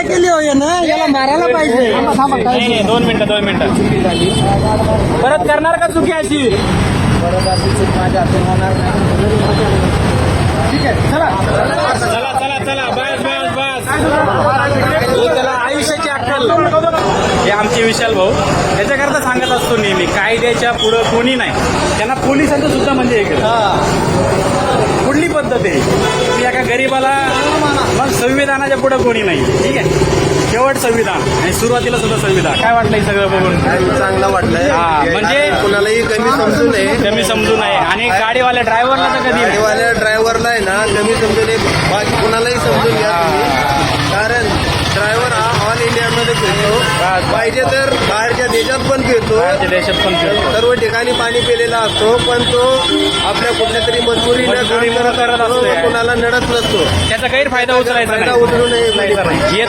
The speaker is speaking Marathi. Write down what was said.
केली हो ना, याला मारायला पाहिजे. नाही 2 मिनिटं परत करणार का चुकी अशी? परत अशी चूक माझ्या हातून होणार नाही. ठीक आहे, चला. चला बस हे त्याला आयुष्याची अक्कल. हे आमचे विशाल भाऊ याच्याकरता सांगत असतो नेहमी, कायद्याच्या पुढं कोणी नाही. त्यांना पोलिसांचं सुद्धा म्हणजे हे केलं. कुठली पद्धत आहे की एका गरीबाला, मग संविधानाच्या पुढं कोणी नाही. ठीक आहे, शेवट संविधान आणि सुरुवातीला सुद्धा संविधान. काय वाटलं हे सगळं बघून? चांगलं वाटलंय. म्हणजे कुणालाही कमी समजू नये. कमी समजू नये. आणि गाडीवाल्या ड्रायव्हरला तर कधी नाही. गाडीवाल्या ड्रायव्हरला आहे ना कमी समजू नये. बाकी कुणालाही समजून घ्या तुम्ही. कारण ड्रायव्हर हा ऑल इंडियामध्ये फिरतो. पाहिजे तर बाहेरच्या देशात पण फिरतो. बाहेरच्या देशात पण फिरतो. सर्व ठिकाणी पाणी पिलेला असतो, पण तो आपल्या कुठल्या तरी मजबुरीने मजबुरीमुळे करत असतो. कुणाला नडत नसतो. त्याचा गैरफायदा उचलायचा फायदा नाही. उचलू नये. हे